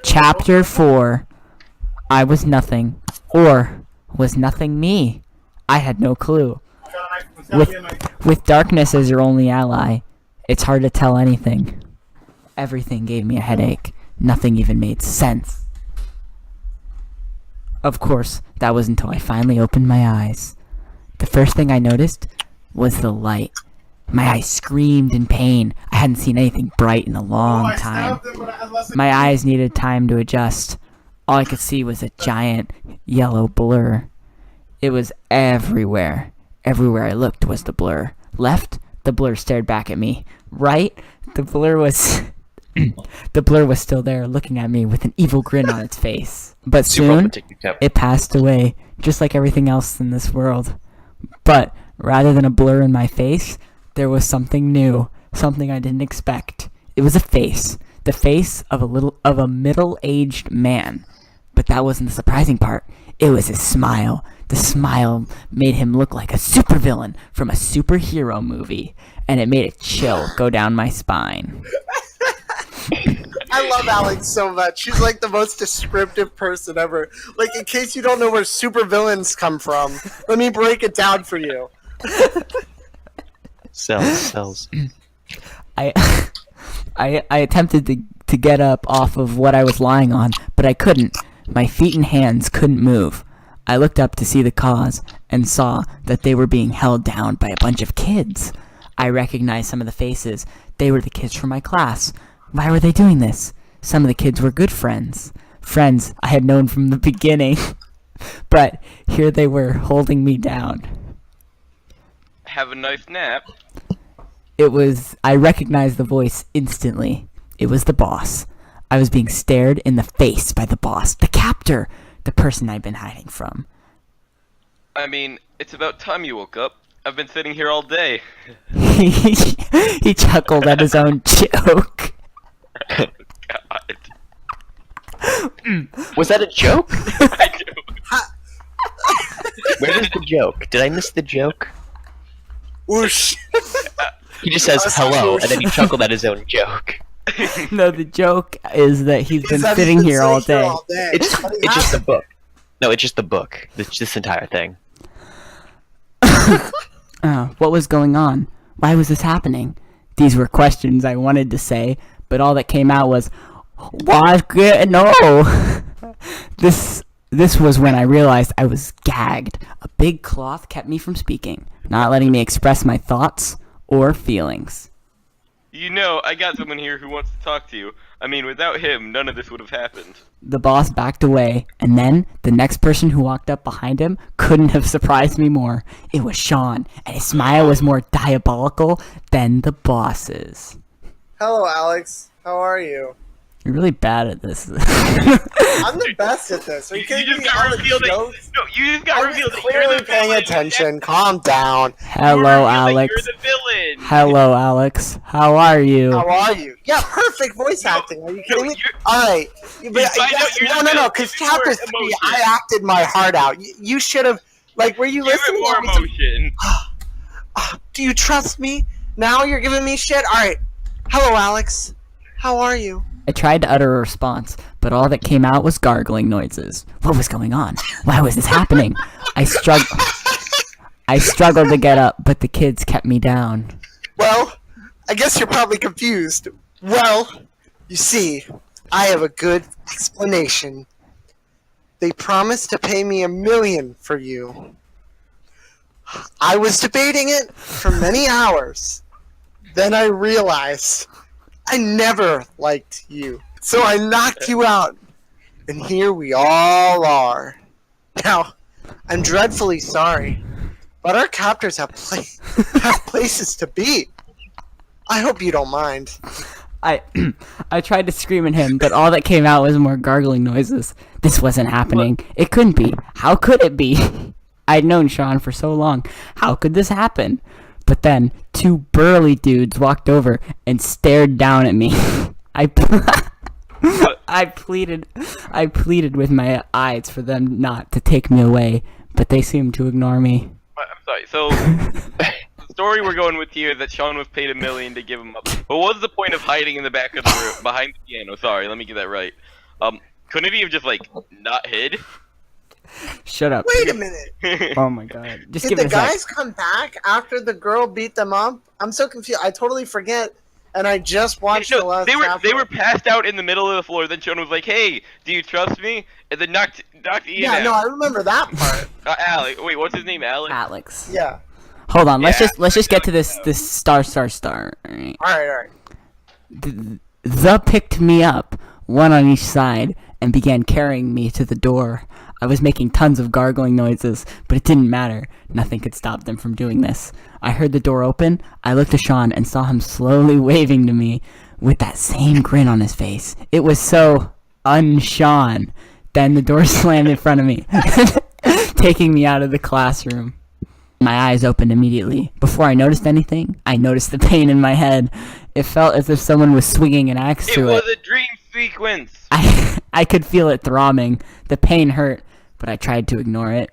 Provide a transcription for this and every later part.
Chapter 4. I was nothing. Or was nothing me? I had no clue. With darkness as your only ally, it's hard to tell anything. Everything gave me a headache. Nothing even made sense. Of course, that was until I finally opened my eyes. The first thing I noticed was the light. My eyes screamed in pain. I hadn't seen anything bright in a long time. My eyes needed time to adjust. All I could see was a giant yellow blur. It was everywhere. Everywhere I looked was the blur. Left, the blur stared back at me. Right, the blur was... the blur was still there, looking at me with an evil grin on its face. But soon, it passed away, just like everything else in this world. But rather than a blur in my face, there was something new, something I didn't expect. It was a face, the face of a middle-aged man. But that wasn't the surprising part. It was his smile. The smile made him look like a supervillain from a superhero movie, and it made a chill go down my spine. I love Alex so much. She's like the most descriptive person ever. Like, in case you don't know where supervillains come from, let me break it down for you. Cells. I attempted to get up off of what I was lying on, but I couldn't. My feet and hands couldn't move. I looked up to see the cause and saw that they were being held down by a bunch of kids. I recognized some of the faces. They were the kids from my class. Why were they doing this? Some of the kids were good friends. Friends I had known from the beginning. But here they were holding me down. Have a nice nap. I recognized the voice instantly. It was the boss. I was being stared in the face by the boss, the captor, the person I'd been hiding from. I mean, it's about time you woke up. I've been sitting here all day. He chuckled at his own joke. Oh, God. Was that a joke? I do. Where is the joke? Did I miss the joke? Whoosh. He just says hello, and then he chuckled at his own joke. No, the joke is that he's been He's sitting been here all sitting day. here all day. It's just the book. No, it's just the book. This entire thing. What was going on? Why was this happening? These were questions I wanted to say, but all that came out was, "What's good? No." This was when I realized I was gagged. A big cloth kept me from speaking, not letting me express my thoughts or feelings. You know, I got someone here who wants to talk to you. I mean, without him, none of this would have happened. The boss backed away, and then the next person who walked up behind him couldn't have surprised me more. It was Sean, and his smile was more diabolical than the boss's. Hello, Alex. How are you? You're really bad at this. I'm the best at this. Are you You kidding just me? got I'm revealed that. joke? No, you just got I'm revealed that clearly you're the paying villain. attention. Calm down. Hello, Alex. You're the villain. Hello, Alex. How are you? How are you? Yeah, perfect voice acting. Are you kidding me? you're- All right. But, find out you're the no. villain. Because Give it more chapter 3, emotion. I acted my heart out. You should have. Like, were you Give listening? it more every time- emotion. Do you trust me? Now you're giving me shit? Alright. Hello, Alex. How are you? I tried to utter a response, but all that came out was gargling noises. What was going on? Why was this happening? I struggled to get up, but the kids kept me down. Well, I guess you're probably confused. Well, you see, I have a good explanation. They promised to pay me $1 million for you. I was debating it for many hours. Then I realized I never liked you. So I knocked you out. And here we all are. Now, I'm dreadfully sorry, but our captors have places to be. I hope you don't mind. I tried to scream at him, but all that came out was more gargling noises. This wasn't happening. It couldn't be. How could it be? I'd known Sean for so long. How could this happen? But then, 2 burly dudes walked over and stared down at me. I pleaded with my eyes for them not to take me away, but they seemed to ignore me. I'm sorry. So, the story we're going with here is that Sean was paid $1 million to give him up. But what was the point of hiding in the back of the room, behind the piano? Sorry, let me get that right. Couldn't he have just like not hid? Shut up. Wait a minute. Oh my god. Just Did give the it a sec. guys come back after the girl beat them up? I'm so confused. I totally forget. And I just watched the No, last they chapter. were passed out in the middle of the floor. Then Sean was like, "Hey, do you trust me?" And then knocked Ian Yeah, out. no, I remember that part. Alex. Wait, what's his name? Alex. Alex. Yeah. Hold on. Let's Yeah. just get to this star. Alright. Alright. The picked me up, one on each side, and began carrying me to the door. I was making tons of gargling noises, but it didn't matter. Nothing could stop them from doing this. I heard the door open. I looked at Sean and saw him slowly waving to me with that same grin on his face. It was so un-Sean. Then the door slammed in front of me, taking me out of the classroom. My eyes opened immediately. Before I noticed anything, I noticed the pain in my head. It felt as if someone was swinging an axe It through was it. a dream sequence. I could feel it throbbing. The pain hurt, but I tried to ignore it.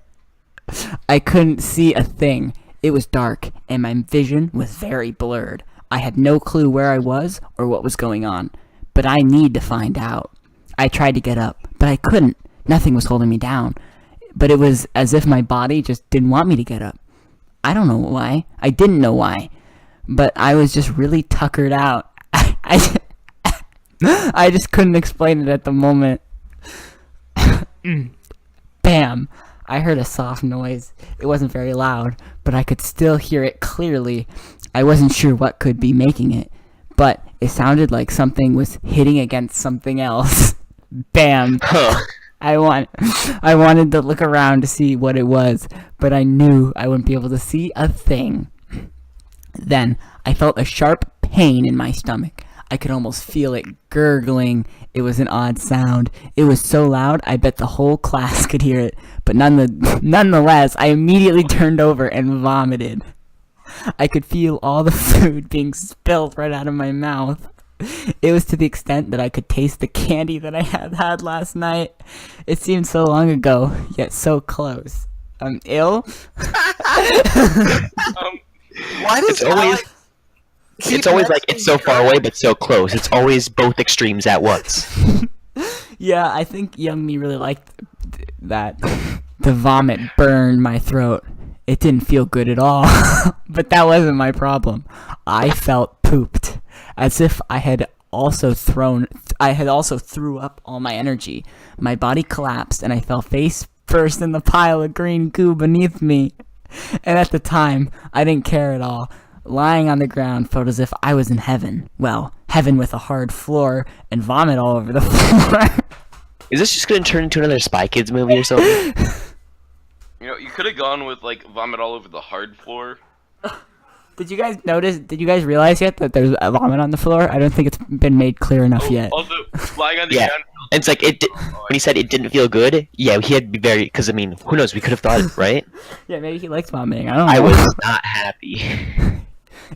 I couldn't see a thing. It was dark, and my vision was very blurred. I had no clue where I was or what was going on, but I need to find out. I tried to get up, but I couldn't. Nothing was holding me down. But it was as if my body just didn't want me to get up. I don't know why. I didn't know why. But I was just really tuckered out. I just couldn't explain it at the moment. Bam! I heard a soft noise. It wasn't very loud, but I could still hear it clearly. I wasn't sure what could be making it, but it sounded like something was hitting against something else. Bam! Huh. I wanted to look around to see what it was, but I knew I wouldn't be able to see a thing. Then I felt a sharp pain in my stomach. I could almost feel it gurgling. It was an odd sound. It was so loud, I bet the whole class could hear it. But nonetheless, I immediately turned over and vomited. I could feel all the food being spilled right out of my mouth. It was to the extent that I could taste the candy that I had last night. It seemed so long ago, yet so close. I'm ill. Why does It's always keep it's always like messing it's so with far her? away but so close. It's always both extremes at once. Yeah, I think young me really liked that. The vomit burned my throat. It didn't feel good at all, but that wasn't my problem. I felt pooped, as if I had also threw up all my energy. My body collapsed and I fell face first in the pile of green goo beneath me. And at the time, I didn't care at all. Lying on the ground felt as if I was in heaven. Well, heaven with a hard floor and vomit all over the floor. Is this just gonna turn into another Spy Kids movie or something? You know, you could have gone with like vomit all over the hard floor. Did you guys notice? Did you guys realize yet that there's a vomit on the floor? I don't think it's been made clear enough yet. Also, lying on the Yeah. ground. And it's like when he said it didn't feel good. Yeah, he had to be very because I mean, who knows? We could have thought it, right? Yeah, maybe he likes vomiting. I don't know. I was not happy.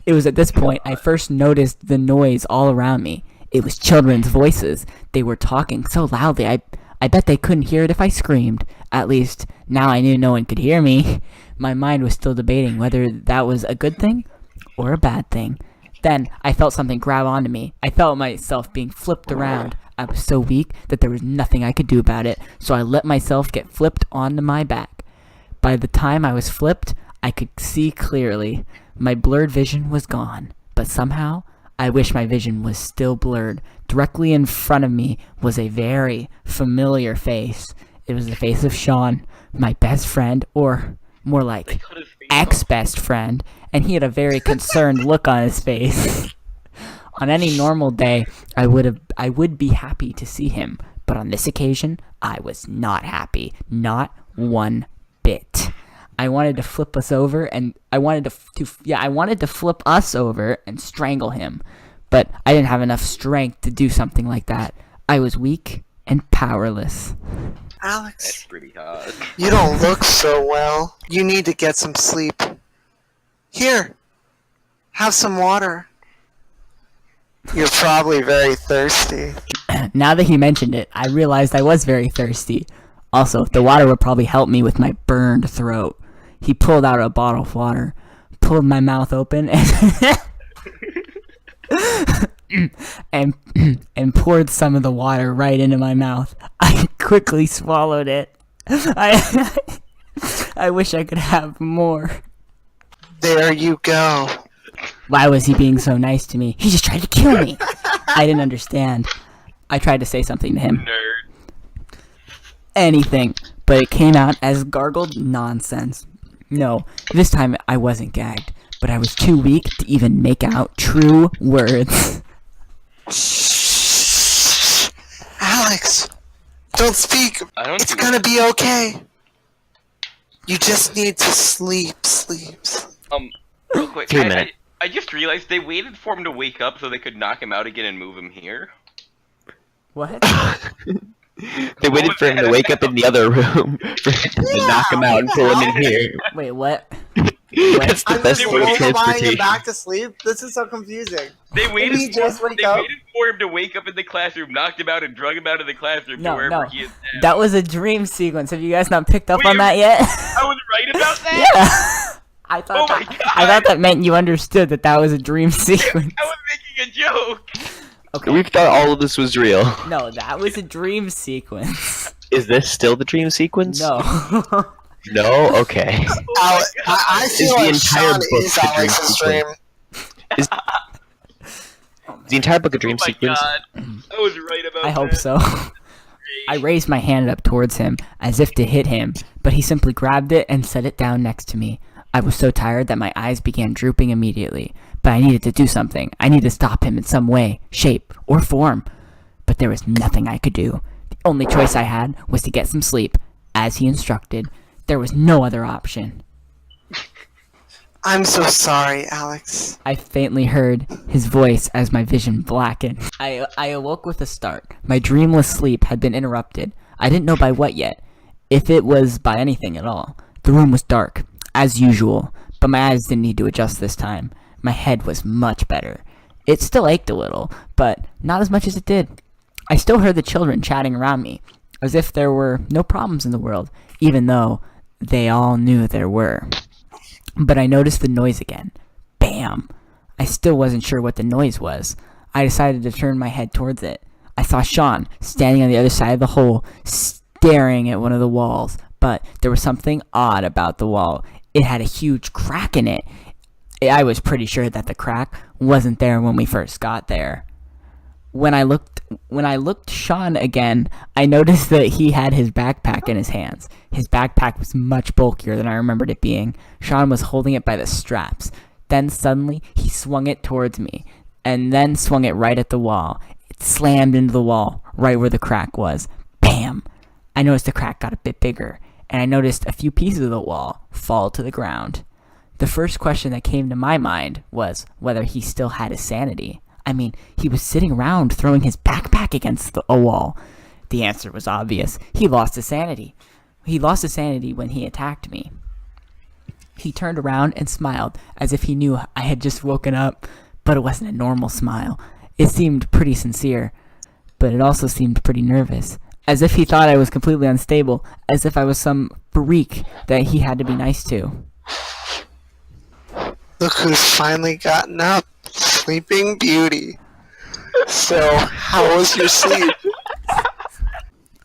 It was at this point I first noticed the noise all around me. It was children's voices. They were talking so loudly, I bet they couldn't hear it if I screamed. At least, now I knew no one could hear me. My mind was still debating whether that was a good thing or a bad thing. Then, I felt something grab onto me. I felt myself being flipped around. I was so weak that there was nothing I could do about it, so I let myself get flipped onto my back. By the time I was flipped, I could see clearly. My blurred vision was gone, but somehow, I wish my vision was still blurred. Directly in front of me was a very familiar face. It was the face of Sean, my best friend, or more like ex-best friend, and he had a very concerned look on his face. On any normal day, I would be happy to see him, but on this occasion, I was not happy, not one bit. I wanted to flip us over, and I wanted to flip us over and strangle him, but I didn't have enough strength to do something like that. I was weak and powerless. That's Alex, pretty hot. you don't look so well. You need to get some sleep. Here, have some water. You're probably very thirsty. Now that he mentioned it, I realized I was very thirsty. Also, the water would probably help me with my burned throat. He pulled out a bottle of water, pulled my mouth open, and and and poured some of the water right into my mouth. I quickly swallowed it. I wish I could have more. There you go. Why was he being so nice to me? He just tried to kill me. I didn't understand. I tried to say something to him. Nerd. Anything, but it came out as gargled nonsense. No, this time I wasn't gagged, but I was too weak to even make out true words. Shh. Alex, don't speak. I don't It's think- gonna be okay. You just need to sleep. Real quick. 3 minutes. I just realized they waited for him to wake up so they could knock him out again and move him here. What? They waited for him to wake up in the other room for him to knock him out and pull him in here. Wait, what? That's the best just way of roll transportation. back to sleep. This is so confusing. They waited, he just for, wake they up? waited for him to wake up in the classroom, knocked him out, and drug him out of the classroom to No, wherever no. he is now. That was a dream sequence. Have you guys not picked up Wait, on that yet? I was right about that? Yeah. I thought Oh my that, God. I thought that meant you understood that that was a dream sequence. I was making a joke. Okay. We thought all of this was real. No, that was a dream sequence. Is this still the dream sequence? No. No? Okay. I Is feel the like entire Sean book is the dream Alex's dream. Is the entire book a dream Oh my sequence? God. I was right about that. I hope so. I raised my hand up towards him, as if to hit him, but he simply grabbed it and set it down next to me. I was so tired that my eyes began drooping immediately, but I needed to do something. I needed to stop him in some way, shape, or form. But there was nothing I could do. The only choice I had was to get some sleep, as he instructed. There was no other option. I'm so sorry, Alex. I faintly heard his voice as my vision blackened. I awoke with a start. My dreamless sleep had been interrupted. I didn't know by what yet, if it was by anything at all. The room was dark, as usual, but my eyes didn't need to adjust this time. My head was much better. It still ached a little, but not as much as it did. I still heard the children chatting around me, as if there were no problems in the world, even though they all knew there were. But I noticed the noise again. Bam! I still wasn't sure what the noise was. I decided to turn my head towards it. I saw Sean standing on the other side of the hole, staring at one of the walls. But there was something odd about the wall. It had a huge crack in it. I was pretty sure that the crack wasn't there when we first got there. When I looked Sean again, I noticed that he had his backpack in his hands. His backpack was much bulkier than I remembered it being. Sean was holding it by the straps. Then suddenly, he swung it towards me, and then swung it right at the wall. It slammed into the wall, right where the crack was. Bam! I noticed the crack got a bit bigger, and I noticed a few pieces of the wall fall to the ground. The first question that came to my mind was whether he still had his sanity. I mean, he was sitting around throwing his backpack against a wall. The answer was obvious. He lost his sanity. He lost his sanity when he attacked me. He turned around and smiled, as if he knew I had just woken up, but it wasn't a normal smile. It seemed pretty sincere, but it also seemed pretty nervous, as if he thought I was completely unstable, as if I was some freak that he had to be nice to. Look who's finally gotten up. Sleeping Beauty. So, how was your sleep?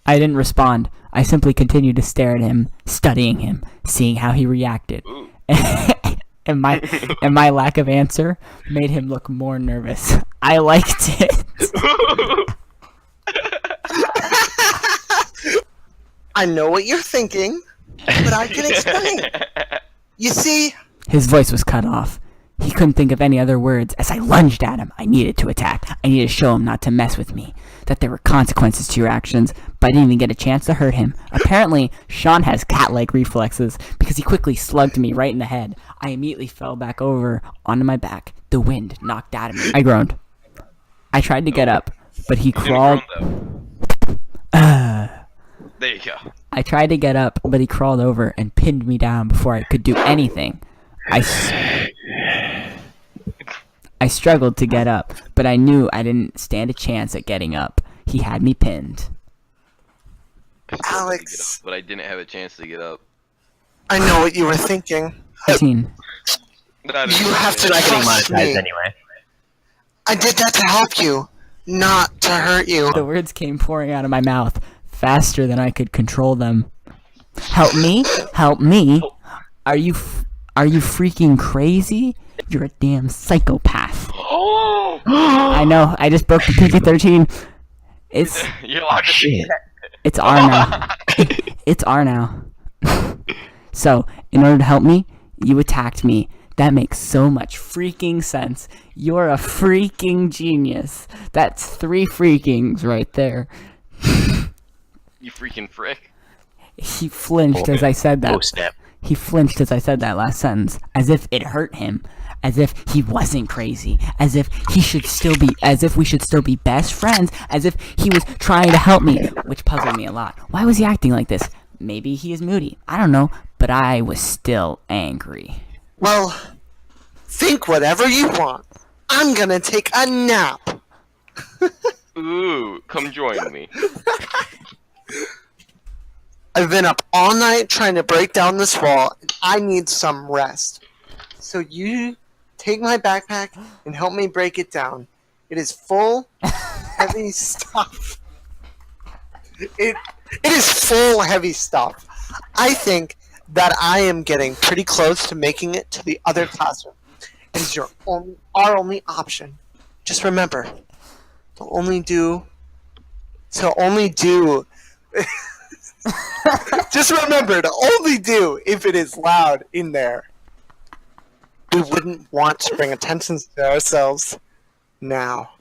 I didn't respond. I simply continued to stare at him, studying him, seeing how he reacted. and my lack of answer made him look more nervous. I liked it. I know what you're thinking, but I can explain. You see, His voice was cut off. He couldn't think of any other words. As I lunged at him, I needed to attack. I needed to show him not to mess with me, that there were consequences to your actions, but I didn't even get a chance to hurt him. Apparently, Sean has cat-like reflexes, because he quickly slugged me right in the head. I immediately fell back over onto my back. The wind knocked out of me. I groaned. I tried to get up, but he crawled... There you go. I tried to get up, but he crawled over and pinned me down before I could do anything. I struggled to get up, but I knew I didn't stand a chance at getting up. He had me pinned. I still couldn't Alex. get up, but I didn't have a chance to get up. I know what you were thinking. 15. Not You have to Not getting trust monetized me. anyway. I did that to help you, not to hurt you. The words came pouring out of my mouth faster than I could control them. Help me? Help me? Are you freaking crazy? You're a damn psychopath. I know. I just broke the PG-13. It's You're allowed to say Shit. that. it's R now. It's R now. So, in order to help me, you attacked me. That makes so much freaking sense. You're a freaking genius. That's 3 freakings right there. You freaking frick. He flinched as I said that. Oh, snap. He flinched as I said that last sentence, as if it hurt him, as if he wasn't crazy, as if we should still be best friends, as if he was trying to help me, which puzzled me a lot. Why was he acting like this? Maybe he is moody. I don't know, but I was still angry. Well, think whatever you want. I'm gonna take a nap. Ooh, come join me. I've been up all night trying to break down this wall, and I need some rest. So you take my backpack and help me break it down. It is full, heavy stuff. It is full, heavy stuff. I think that I am getting pretty close to making it to the other classroom. It is our only option. Just remember, to only do. Just remember to only do if it is loud in there. We wouldn't want to bring attention to ourselves. Now,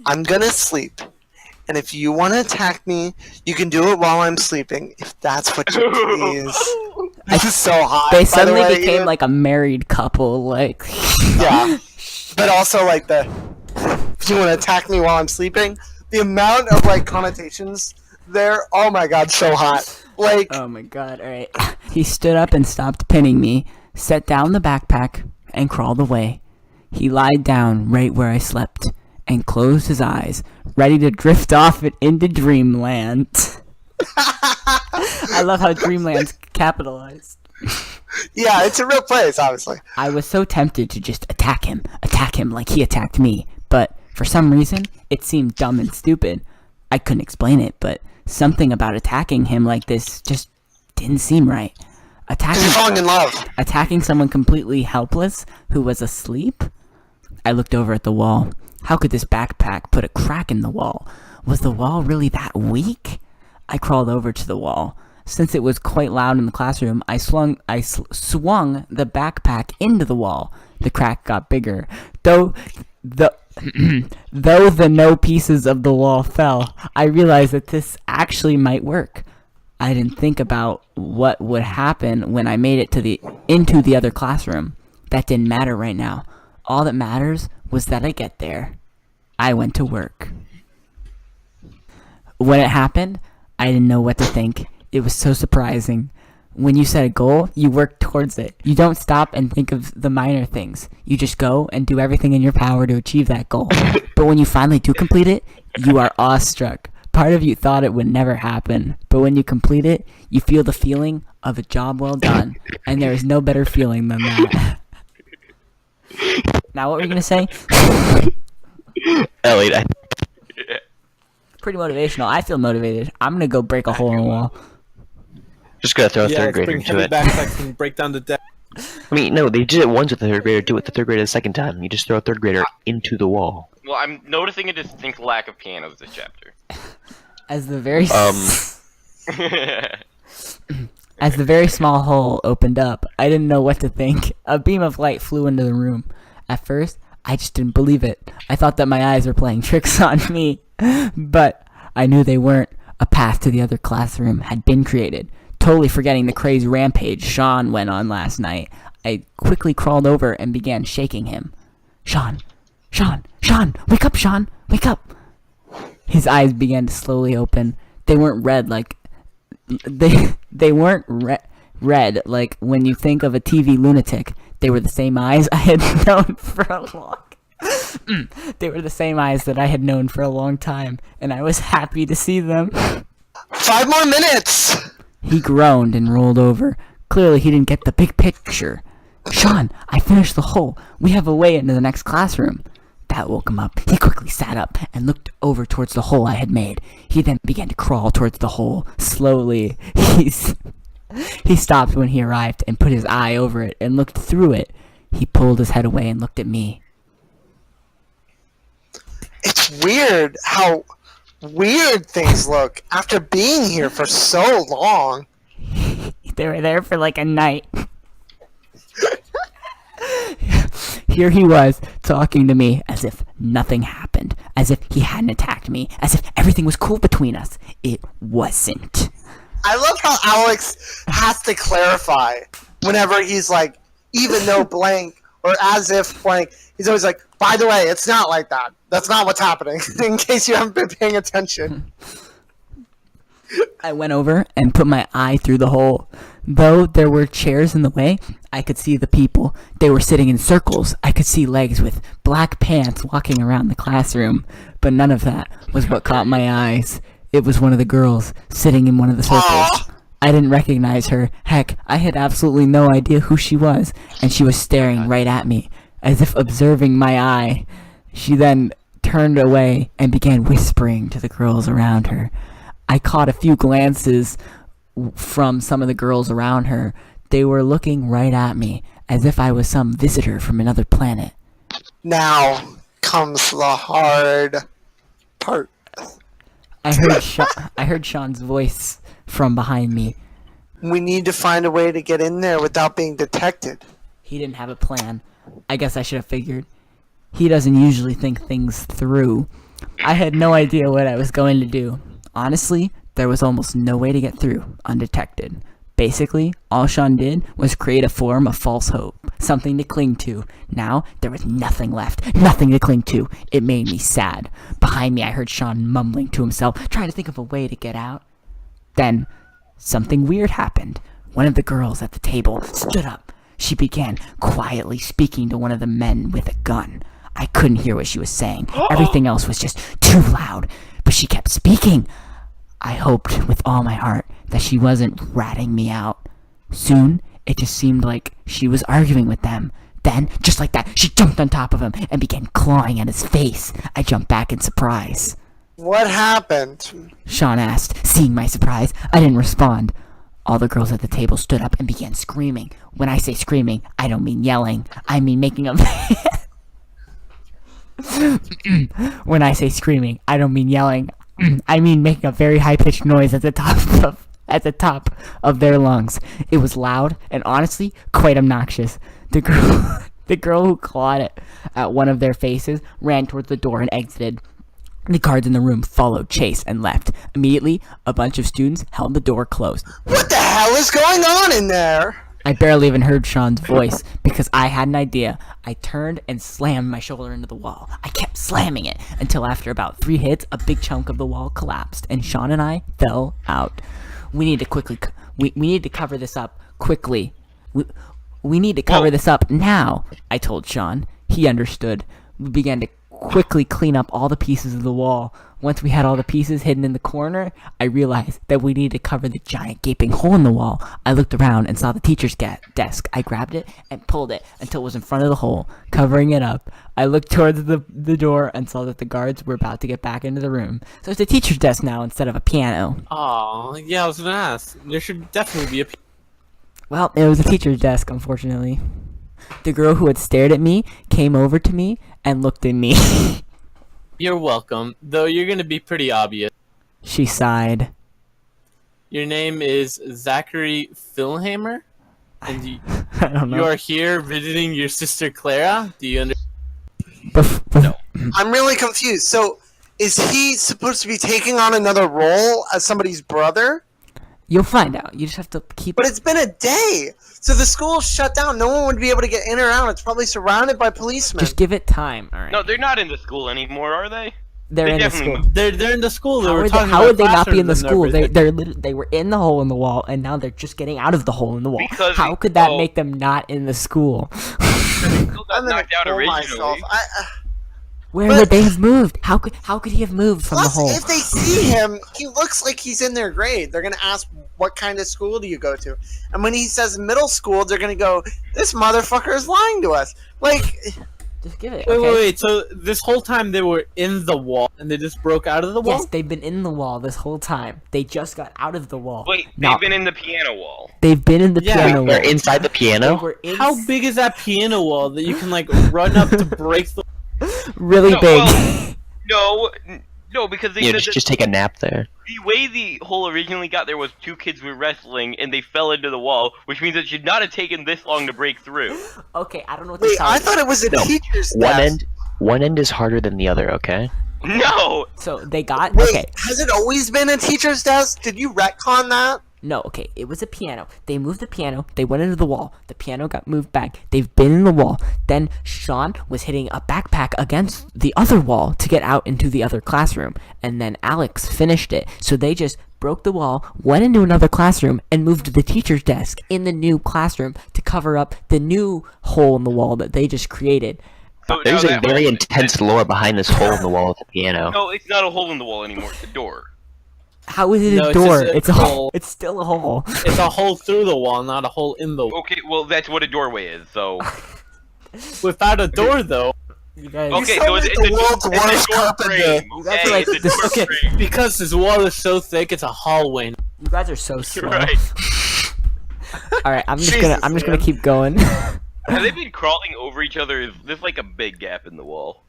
I'm gonna sleep. And if you want to attack me, you can do it while I'm sleeping, if that's what you please. This is so hot. They by the suddenly way, became Ian. like a married couple, like... Yeah. But also, like, if you want to attack me while I'm sleeping, the amount of, like, connotations there, oh my god, so hot. Like, Oh my god, alright. He stood up and stopped pinning me, set down the backpack, and crawled away. He lied down right where I slept, and closed his eyes, ready to drift off into dreamland. I love how dreamland's capitalized. yeah, it's a real place, obviously. I was so tempted to just attack him like he attacked me, but for some reason, it seemed dumb and stupid. I couldn't explain it, but something about attacking him like this just didn't seem right. Because you're falling in love. Attacking someone completely helpless who was asleep? I looked over at the wall. How could this backpack put a crack in the wall? Was the wall really that weak? I crawled over to the wall. Since it was quite loud in the classroom, I swung the backpack into the wall. The crack got bigger. Though the no pieces of the wall fell, I realized that this actually might work. I didn't think about what would happen when I made it into the other classroom. That didn't matter right now. All that matters was that I get there. I went to work. When it happened, I didn't know what to think. It was so surprising. When you set a goal, you work towards it. You don't stop and think of the minor things. You just go and do everything in your power to achieve that goal. But when you finally do complete it, you are awestruck. Part of you thought it would never happen, but when you complete it, you feel the feeling of a job well done, and there is no better feeling than that. Now, what were you gonna say? Elliot, Pretty motivational. I feel motivated. I'm gonna go break a hole in the wall. just gotta throw a Yeah, third let's grader bring into heavy it. backpacks and break down the deck. I mean, no, they did it once with the third grader. Do it with the third grader the second time. You just throw a third grader into the wall. Well, I'm noticing a distinct lack of pianos this chapter. As the very Yeah. as the very small hole opened up, I didn't know what to think. A beam of light flew into the room. At first, I just didn't believe it. I thought that my eyes were playing tricks on me, but I knew they weren't. A path to the other classroom had been created. Totally forgetting the crazy rampage Sean went on last night, I quickly crawled over and began shaking him. Sean! Wake up, Sean! Wake up! His eyes began to slowly open. They weren't red like... They weren't red like when you think of a TV lunatic. They were the same eyes I had known for a long... They were the same eyes that I had known for a long time, and I was happy to see them. 5 more minutes! He groaned and rolled over. Clearly he didn't get the big picture. Sean, I finished the hole. We have a way into the next classroom. That woke him up. He quickly sat up and looked over towards the hole I had made. He then began to crawl towards the hole. Slowly, he stopped when he arrived and put his eye over it and looked through it. He pulled his head away and looked at me. It's weird how weird things look after being here for so long. They were there for like a night. Here he was, talking to me as if nothing happened, as if he hadn't attacked me, as if everything was cool between us. It wasn't. I love how Alex has to clarify whenever he's like, even though blank, or as if blank, he's always like, by the way, it's not like that. That's not what's happening, in case you haven't been paying attention. I went over and put my eye through the hole. Though there were chairs in the way, I could see the people. They were sitting in circles. I could see legs with black pants walking around the classroom. But none of that was what caught my eyes. It was one of the girls sitting in one of the circles. Aww. I didn't recognize her. Heck, I had absolutely no idea who she was, and she was staring right at me, as if observing my eye. She then turned away and began whispering to the girls around her. I caught a few glances from some of the girls around her. They were looking right at me, as if I was some visitor from another planet. Now comes the hard part. I heard Sean's voice from behind me. We need to find a way to get in there without being detected. He didn't have a plan. I guess I should have figured. He doesn't usually think things through. I had no idea what I was going to do. Honestly, there was almost no way to get through undetected. Basically, all Sean did was create a form of false hope, something to cling to. Now, there was nothing left, nothing to cling to. It made me sad. Behind me, I heard Sean mumbling to himself, trying to think of a way to get out. Then, something weird happened. One of the girls at the table stood up. She began quietly speaking to one of the men with a gun. I couldn't hear what she was saying. Everything else was just too loud. But she kept speaking. I hoped with all my heart that she wasn't ratting me out. Soon, it just seemed like she was arguing with them. Then, just like that, she jumped on top of him and began clawing at his face. I jumped back in surprise. What happened? Sean asked, seeing my surprise. I didn't respond. All the girls at the table stood up and began screaming. When I say screaming, I don't mean yelling. I mean making a... When I say screaming, I don't mean yelling. I mean making a very high-pitched noise at the top of their lungs. It was loud and honestly quite obnoxious. The girl who clawed at one of their faces ran towards the door and exited. The guards in the room followed Chase and left. Immediately, a bunch of students held the door closed. What the hell is going on in there? I barely even heard Sean's voice because I had an idea. I turned and slammed my shoulder into the wall. I kept slamming it until after about 3 hits, a big chunk of the wall collapsed and Sean and I fell out. We need to cover this up quickly. We need to cover this up now, I told Sean. He understood. We began to quickly clean up all the pieces of the wall. Once we had all the pieces hidden in the corner, I realized that we needed to cover the giant gaping hole in the wall. I looked around and saw the teacher's desk. I grabbed it and pulled it until it was in front of the hole, covering it up. I looked towards the door and saw that the guards were about to get back into the room. So it's a teacher's desk now instead of a piano. Oh, yeah, I was gonna ask. There should definitely be a Well, it was a teacher's desk, unfortunately. The girl who had stared at me came over to me and looked at me. You're welcome, though you're gonna be pretty obvious. She sighed. Your name is Zachary Philhammer? And I don't know. you are here visiting your sister Clara? Do you understand? No. I'm really confused. So, is he supposed to be taking on another role as somebody's brother? You'll find out. You just have to keep... But it's been a day! So the school's shut down. No one would be able to get in or out. It's probably surrounded by policemen. Just give it time, alright? No, they're not in the school anymore, are they? They're in the definitely school. moved. They're in the school. How would they not be in the school? They They were in the hole in the wall, and now they're just getting out of the hole in the wall. Because How could that make them not in the school? They still got I'm gonna knocked out kill originally. myself. Where But- would they have moved? How could he have moved from the Plus, hole? if they see him, he looks like he's in their grade. They're gonna ask, what kind of school do you go to? And when he says middle school, they're gonna go, this motherfucker is lying to us. Like, Just give it. Wait, okay? wait. So this whole time they were in the wall, and they just broke out of the wall. Yes, they've been in the wall this whole time. They just got out of the wall. Wait, No. they've been in the piano wall. They've been in the Yeah. piano They're wall. inside the They piano. were in How big is that piano wall that you can like run up to break the? really No, big. well, no, because they You said know, that just take a nap there. the way the hole originally got there was 2 kids were wrestling and they fell into the wall, which means it should not have taken this long to break through. Okay, I don't know what to Wait, tell I you. thought it was a No, teacher's One desk. one end is harder than the other. Okay. No! So they got Wait, okay. has it always been a teacher's desk? Did you retcon that? No, okay, it was a piano. They moved the piano. They went into the wall. The piano got moved back. They've been in the wall. Then Sean was hitting a backpack against the other wall to get out into the other classroom. And then Alex finished it. So they just broke the wall, went into another classroom, and moved the teacher's desk in the new classroom to cover up the new hole in the wall that they just created. So There's now a that very hole- intense lore behind this hole in the wall of the piano. No, it's not a hole in the wall anymore, it's a door. How is it No, a it's door? just a It's a hole. hole. It's still a hole. It's a hole through the wall, not a hole in the wall. Okay, well, that's what a doorway is, so... Without a door, though. You guys, Okay, sound so like it's the a world's door, worst it's a door carpenter. frame. You guys Okay, are like it's a this- door Okay, frame. because this wall is so thick, it's a hallway. you guys are so slow. Right. All right, I'm just Jesus, gonna man. keep going. Have they been crawling over each other? There's like a big gap in the wall.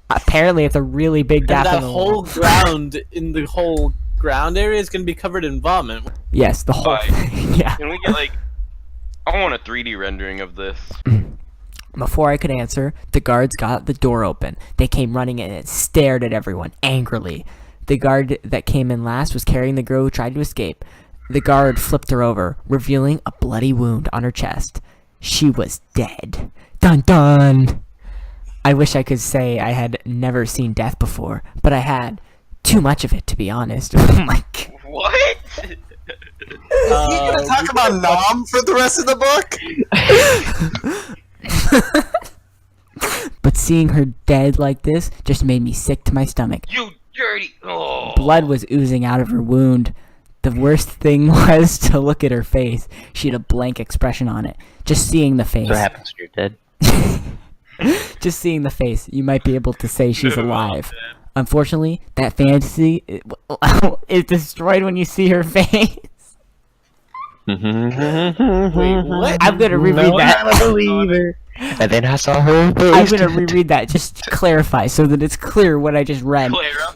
Apparently, it's a really big And gap that in the whole wall. ground in the whole ground area is gonna be covered in vomit. Yes, the whole Why? thing. Yeah. Can we get like... I want a 3D rendering of this. Before I could answer, the guards got the door open. They came running in and stared at everyone angrily. The guard that came in last was carrying the girl who tried to escape. The guard flipped her over, revealing a bloody wound on her chest. She was dead. Dun dun! I wish I could say I had never seen death before, but I had. Too much of it, to be honest. Oh my god. What? Is he gonna talk about Nom for the rest of the book? But seeing her dead like this just made me sick to my stomach. You dirty... Oh. Blood was oozing out of her wound. The worst thing was to look at her face. She had a blank expression on it. Just seeing the face. That's what happens when you're dead. Just seeing the face, you might be able to say she's No, alive. Unfortunately, that fantasy is destroyed when you see her face. Wait, what? I'm gonna reread No, that. I'm a believer. And then I saw her I'm face. gonna reread that just to clarify so that it's clear what I just read. Clara?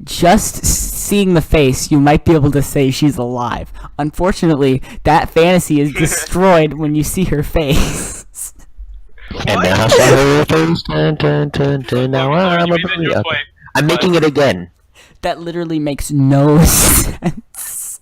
Just seeing the face, you might be able to say she's alive. Unfortunately, that fantasy is destroyed when you see her face. And then I saw her face. Dun, dun, dun, dun. Now I'm a believer. Okay. I'm making it again. That literally makes no sense.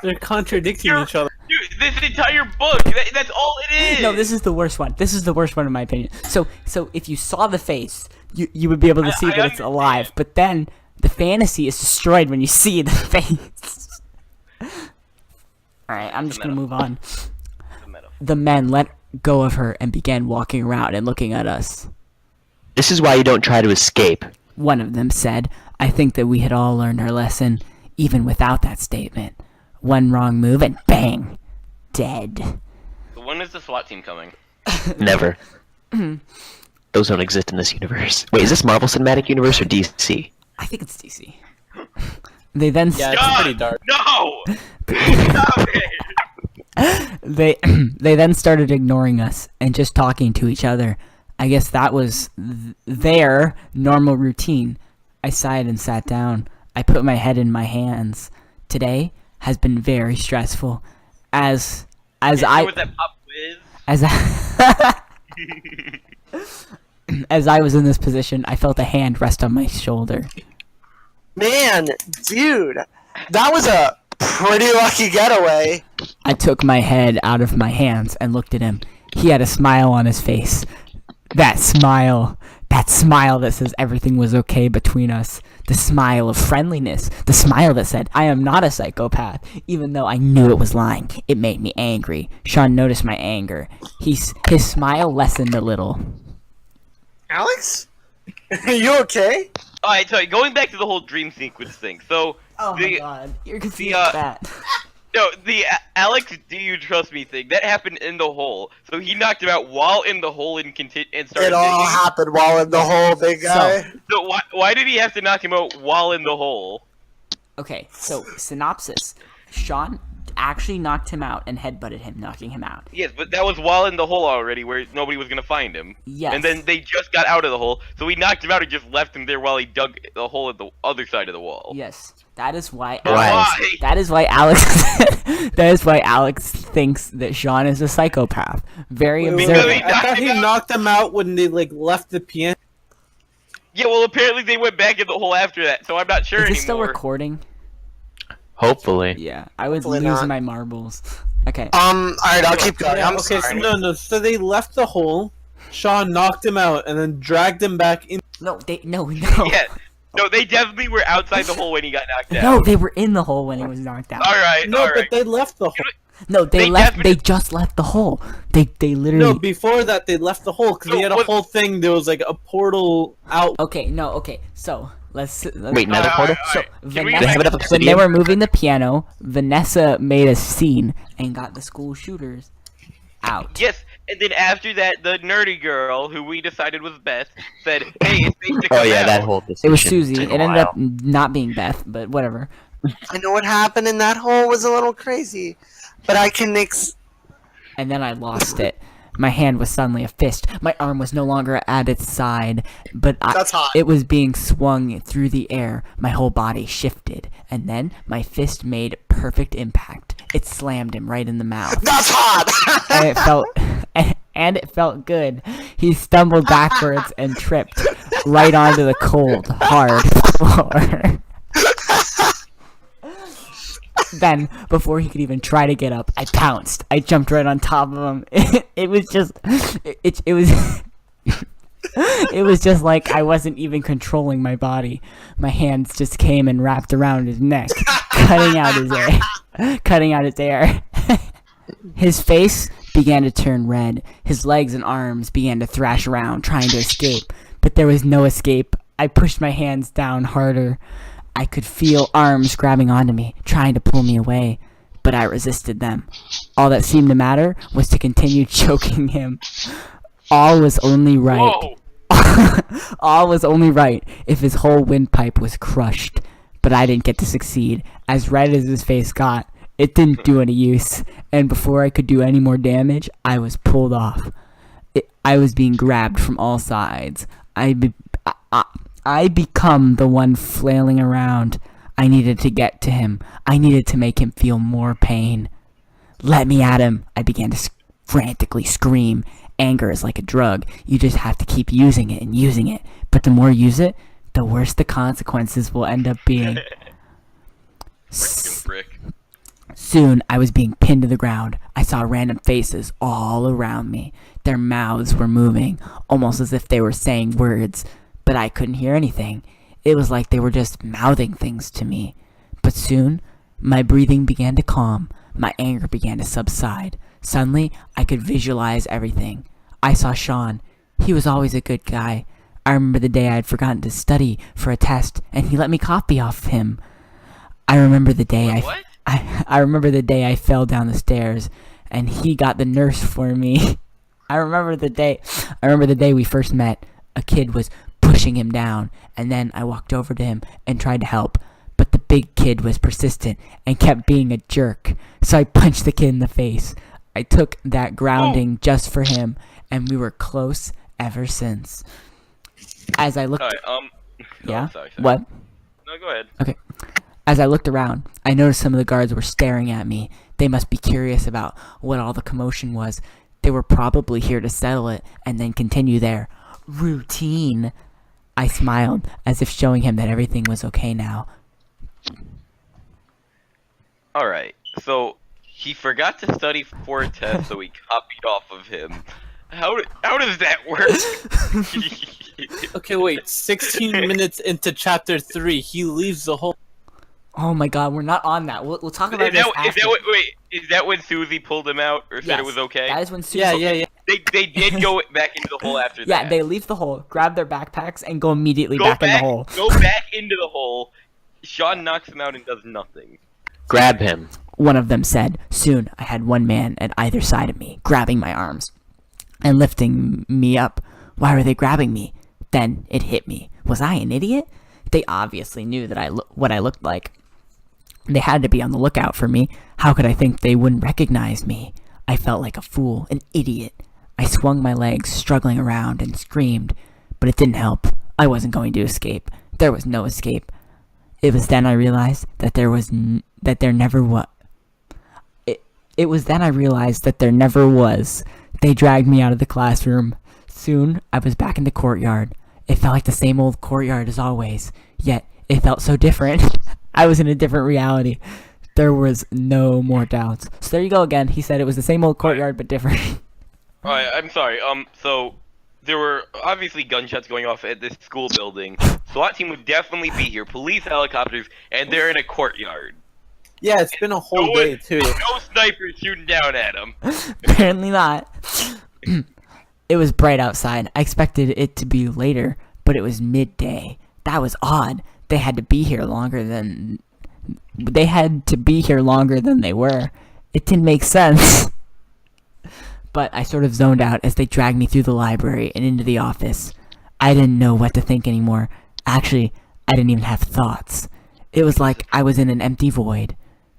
They're contradicting each other. Dude, this entire book, that's all it is! No, this is the worst one. This is the worst one in my opinion. So if you saw the face, you would be able to see I that it's understand. alive. But then the fantasy is destroyed when you see the face. Alright, I'm just gonna move on. The men let go of her and began walking around and looking at us. This is why you don't try to escape. One of them said, I think that we had all learned our lesson, even without that statement. One wrong move and bang! Dead. So when is the SWAT team coming? Never. Those don't exist in this universe. Wait, is this Marvel Cinematic Universe or DC? I think it's DC. They then Yeah, it's pretty dark. No! Stop it! they then started ignoring us and just talking to each other. I guess that was their normal routine. I sighed and sat down. I put my head in my hands. Today has been very stressful. As With I that pop quiz? as I, as I was in this position, I felt a hand rest on my shoulder. Man, dude, that was a pretty lucky getaway. I took my head out of my hands and looked at him. He had a smile on his face. That smile that says everything was okay between us. The smile of friendliness. The smile that said, I am not a psychopath. Even though I knew it was lying, it made me angry. Sean noticed my anger. His smile lessened a little. Alex? Are you okay? Alright, so going back to the whole dream sequence thing. So, Oh the, my god, you're confused the, with that. No, the Alex, do you trust me thing that happened in the hole. So he knocked him out while in the hole and started It all digging. happened while in the hole, big guy. So why did he have to knock him out while in the hole? Okay, so synopsis. Sean actually knocked him out and headbutted him, knocking him out. Yes, but that was while in the hole already, where nobody was gonna find him. Yes. And then they just got out of the hole, so he knocked him out and just left him there while he dug the hole at the other side of the wall. Yes. That is why Why? Alex. That is why Alex. That is why Alex thinks that Sean is a psychopath. Very Because observant. he- I thought he knocked them out when they like left the piano. Yeah, well, apparently they went back in the hole after that, so I'm not sure Is anymore. this still recording? Hopefully. Yeah, I would Hopefully lose not. my marbles. Okay. Alright, I'll keep going. Yeah, I'm okay, sorry. so no. So they left the hole. Sean knocked him out and then dragged him back in. No, no. Yeah. No, they definitely were outside the hole when he got knocked out. No, they were in the hole when he was knocked out. Alright, No, alright. but they left the hole. No, they They left. They definitely- just left the hole. They literally. No, before that they left the hole because No, they had a what- whole thing. There was like a portal out. Okay, no, okay. So let's Wait, another portal? So Can we Vanessa, They have it up when obsidian? they were moving the piano, Vanessa made a scene and got the school shooters out. Yes, and then after that, the nerdy girl, who we decided was Beth, said, "Hey, it's safe to come Oh yeah, out." that whole It was decision Susie. took It a ended while. up not being Beth, but whatever. I know what happened in that hole was a little crazy, but I can And then I lost it. My hand was suddenly a fist. My arm was no longer at its side, but That's hot. it was being swung through the air. My whole body shifted, and then my fist made perfect impact. It slammed him right in the mouth, That's hot! and it felt and it felt good. He stumbled backwards and tripped right onto the cold, hard floor. Then, before he could even try to get up, I pounced. I jumped right on top of him. It was just, it was, it was just like I wasn't even controlling my body. My hands just came and wrapped around his neck, cutting out his air. His face began to turn red. His legs and arms began to thrash around, trying to escape. But there was no escape. I pushed my hands down harder. I could feel arms grabbing onto me, trying to pull me away, but I resisted them. All that seemed to matter was to continue choking him. All was only right. Whoa! All was only right if his whole windpipe was crushed. But I didn't get to succeed. As red as his face got, it didn't do any use. And before I could do any more damage, I was pulled off. I was being grabbed from all sides. I become the one flailing around. I needed to get to him. I needed to make him feel more pain. Let me at him. I began to frantically scream. Anger is like a drug. You just have to keep using it and using it. But the more you use it, the worse the consequences will end up being. Brick. Soon, I was being pinned to the ground. I saw random faces all around me. Their mouths were moving, almost as if they were saying words, but I couldn't hear anything. It was like they were just mouthing things to me. But soon, my breathing began to calm. My anger began to subside. Suddenly, I could visualize everything. I saw Sean. He was always a good guy. I remember the day I had forgotten to study for a test, and he let me copy off him. I remember the day What? I remember the day I fell down the stairs, and he got the nurse for me. I remember the day we first met. A kid was pushing him down, and then I walked over to him and tried to help. But the big kid was persistent and kept being a jerk, so I punched the kid in the face. I took that grounding just for him, and we were close ever since. As I looked, Alright, yeah, sorry. what? No, go ahead. As I looked around, I noticed some of the guards were staring at me. They must be curious about what all the commotion was. They were probably here to settle it and then continue their routine. I smiled, as if showing him that everything was okay now. Alright, so he forgot to study for a test, so we copied off of him. How does that work? Okay, wait. 16 minutes into chapter 3, he leaves the hole. Oh my god, we're not on that. We'll talk about Is this that, after. is that when Susie pulled him out, or said Yes, it was okay? That is when Susie... Yeah. They did go back into the hole after that. Yeah, they leave the hole, grab their backpacks, and go immediately back in the hole. Go back into the hole. Sean knocks him out and does nothing. Grab him. one of them said. Soon, I had one man at either side of me, grabbing my arms and lifting me up. Why were they grabbing me? Then it hit me. Was I an idiot? They obviously knew that what I looked like. They had to be on the lookout for me. How could I think they wouldn't recognize me? I felt like a fool, an idiot. I swung my legs, struggling around, and screamed, but it didn't help. I wasn't going to escape. There was no escape. It was then I realized that there never was. It was then I realized that there never was. They dragged me out of the classroom. Soon, I was back in the courtyard. It felt like the same old courtyard as always, yet it felt so different. I was in a different reality. There was no more doubts. So there you go again. He said it was the same old courtyard, but different. Alright, I'm sorry. So there were obviously gunshots going off at this school building. SWAT team would definitely be here. Police helicopters, and they're in a courtyard. Yeah, it's been a whole day too. No snipers shooting down at them. Apparently not. It was bright outside. I expected it to be later, but it was midday. That was odd. They had to be here longer than they were. It didn't make sense. But I sort of zoned out as they dragged me through the library and into the office. I didn't know what to think anymore. Actually, I didn't even have thoughts. It was like I was in an empty void.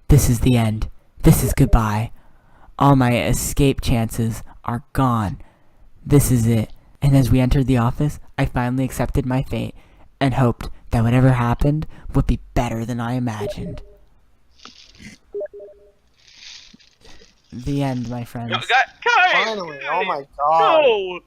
This is the end. This is goodbye. All my escape chances are gone. This is it. And as we entered the office, I finally accepted my fate and hoped that whatever happened would be better than I imagined. The end, my friends. No, guys, Finally, oh my god. no!